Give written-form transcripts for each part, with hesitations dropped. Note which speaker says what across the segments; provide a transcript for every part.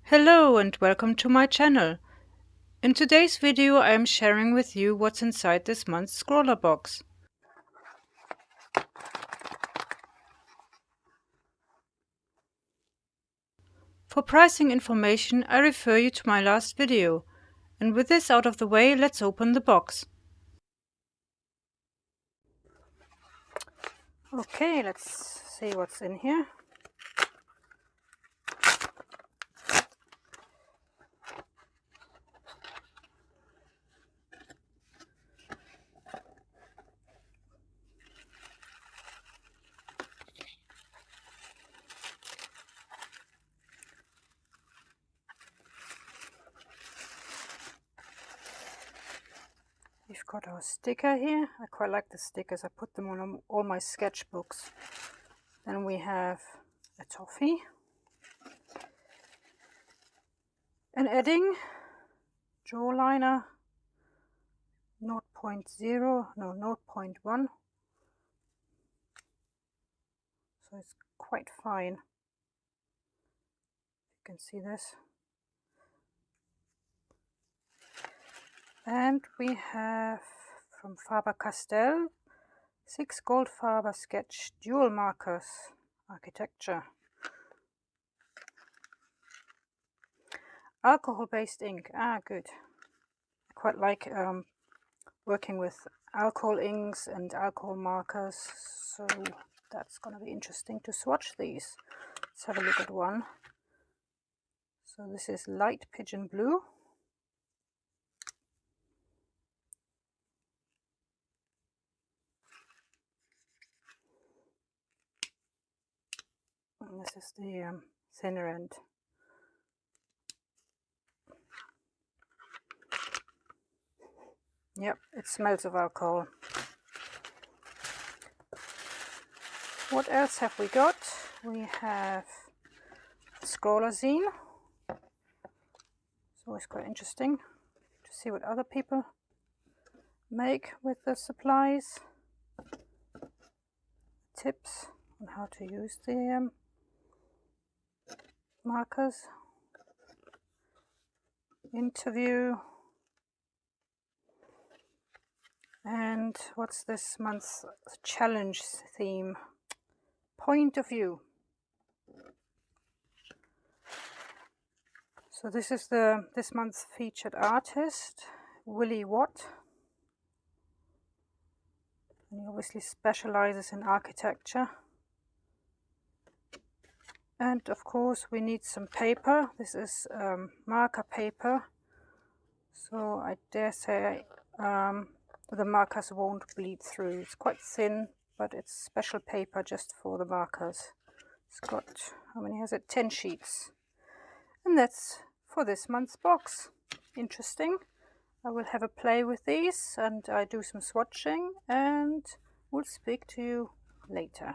Speaker 1: Hello and welcome to my channel. In today's video I am sharing with you what's inside this month's Scrawlr box. For pricing information I refer you to my last video, and with this out of the way, let's open the box. Okay, let's see what's in here. We've got our sticker here. I quite like the stickers. I put them on all my sketchbooks. Then we have a toffee, an edding, jawliner, 0.1. So it's quite fine. You can see this. And we have from Faber-Castell 6 Goldfarber Sketch Dual Markers Architecture. Alcohol-based ink. Good. I quite like working with alcohol inks and alcohol markers, so that's going to be interesting to swatch these. Let's have a look at one. So this is light pigeon blue. And this is the thinner end. Yep, it smells of alcohol. What else have we got? We have Scrawlr zine. It's always quite interesting to see what other people make with the supplies. Tips on how to use the markers. Interview. And what's this month's challenge theme? Point of view. So this is this month's featured artist, Willie Watt. And he obviously specializes in architecture. And of course we need some paper. This is marker paper. So I dare say the markers won't bleed through. It's quite thin, but it's special paper just for the markers. It's got, how many has it? 10 sheets. And that's for this month's box. Interesting. I will have a play with these and I do some swatching and we'll speak to you later.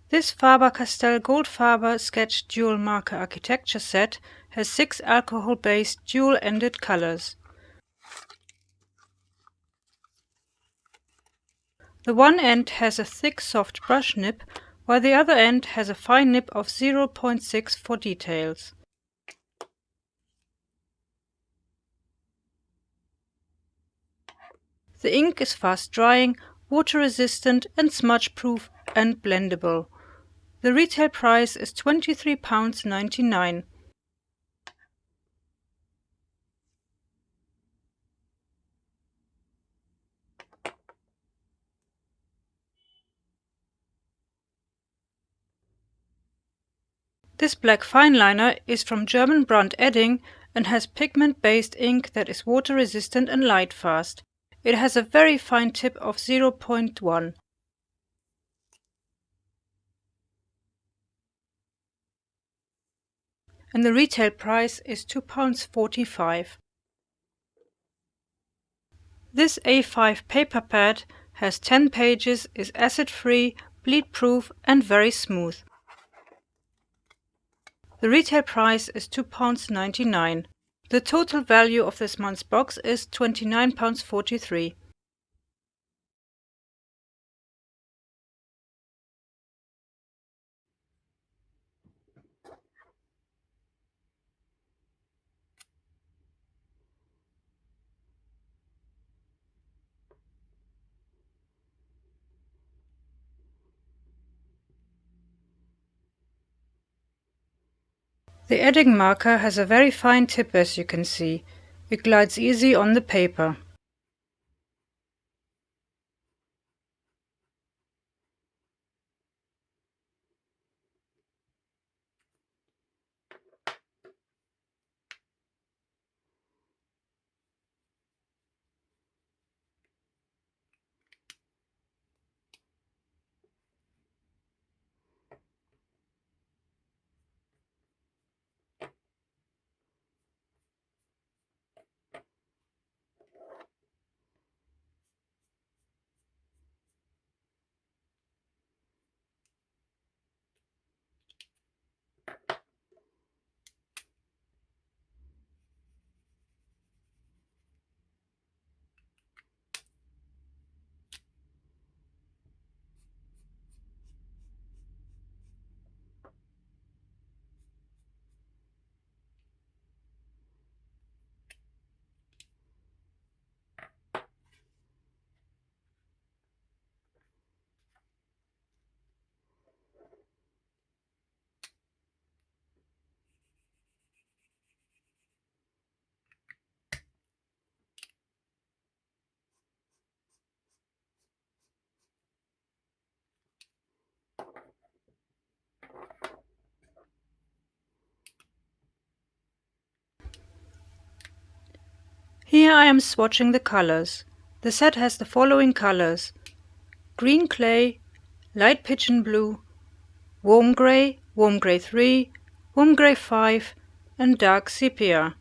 Speaker 1: This Faber-Castell Goldfarber Sketch Dual Marker Architecture set has 6 alcohol-based dual-ended colors. The one end has a thick soft brush nib, while the other end has a fine nib of 0.6 for details. The ink is fast drying, water resistant and smudge proof and blendable. The retail price is £23.99. This black fineliner is from German brand Edding and has pigment-based ink that is water resistant and light fast. It has a very fine tip of 0.1. And the retail price is £2.45. This A5 paper pad has 10 pages, is acid-free, bleed-proof and very smooth. The retail price is £2.99. The total value of this month's box is £29.43. The edding marker has a very fine tip, as you can see. It glides easy on the paper. Here I am swatching the colors. The set has the following colors: green clay, light pigeon blue, warm grey 3, warm grey 5 and dark sepia.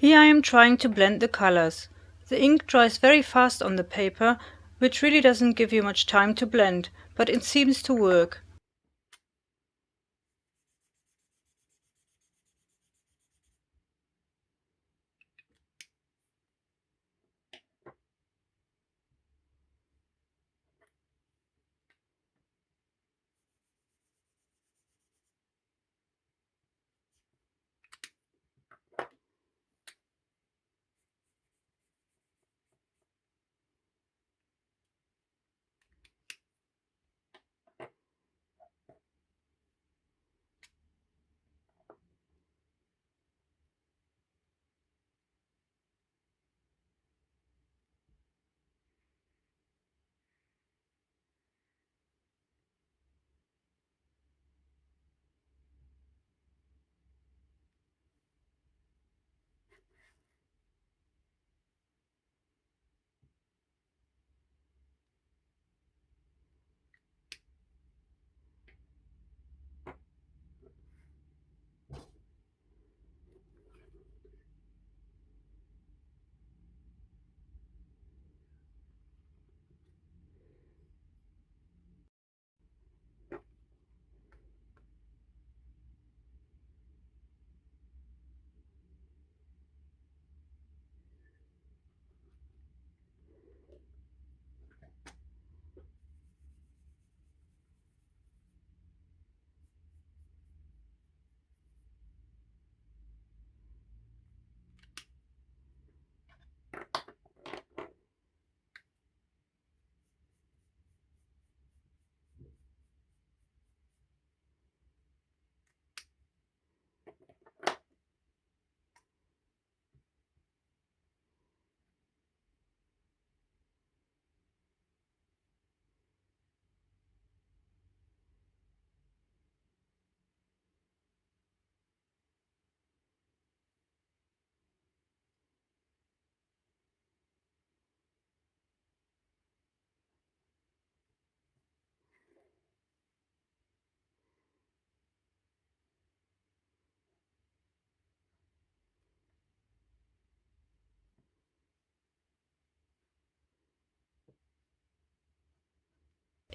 Speaker 1: Here I am trying to blend the colors. The ink dries very fast on the paper, which really doesn't give you much time to blend, but it seems to work.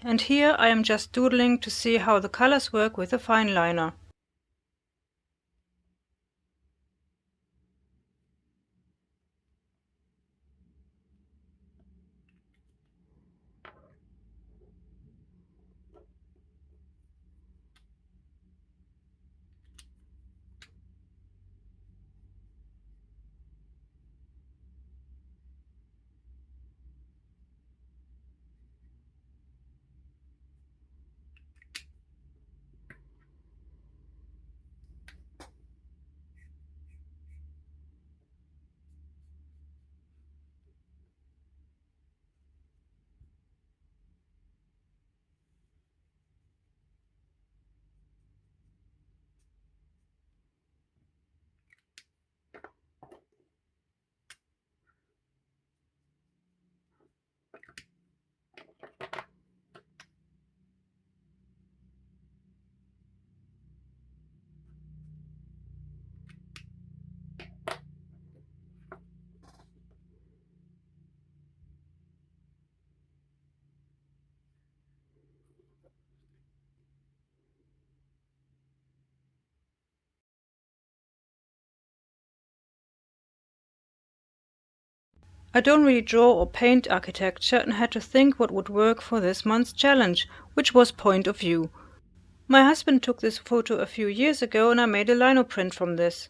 Speaker 1: And here I am just doodling to see how the colors work with a fine liner. I don't really draw or paint architecture and had to think what would work for this month's challenge, which was point of view. My husband took this photo a few years ago and I made a lino print from this.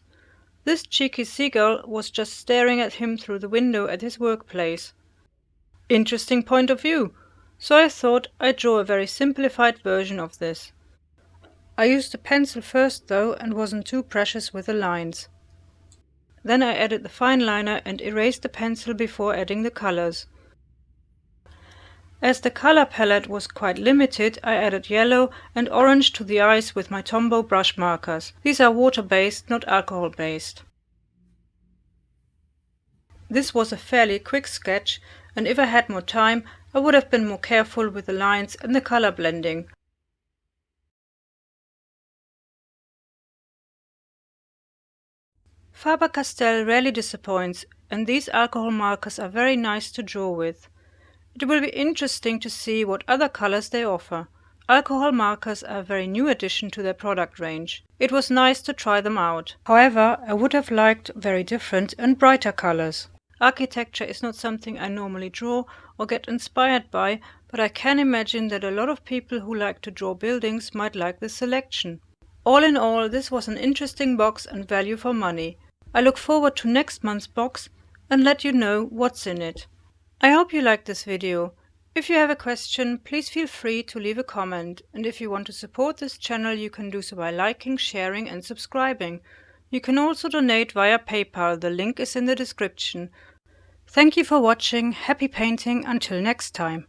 Speaker 1: This cheeky seagull was just staring at him through the window at his workplace. Interesting point of view. So I thought I'd draw a very simplified version of this. I used a pencil first though and wasn't too precious with the lines. Then I added the fine liner and erased the pencil before adding the colors. As the color palette was quite limited, I added yellow and orange to the eyes with my Tombow brush markers. These are water-based, not alcohol-based. This was a fairly quick sketch, and if I had more time, I would have been more careful with the lines and the color blending. Faber-Castell rarely disappoints, and these alcohol markers are very nice to draw with. It will be interesting to see what other colors they offer. Alcohol markers are a very new addition to their product range. It was nice to try them out. However, I would have liked very different and brighter colors. Architecture is not something I normally draw or get inspired by, but I can imagine that a lot of people who like to draw buildings might like this selection. All in all, this was an interesting box and value for money. I look forward to next month's box and let you know what's in it. I hope you liked this video. If you have a question, please feel free to leave a comment, and if you want to support this channel you can do so by liking, sharing and subscribing. You can also donate via PayPal, the link is in the description. Thank you for watching, happy painting, until next time.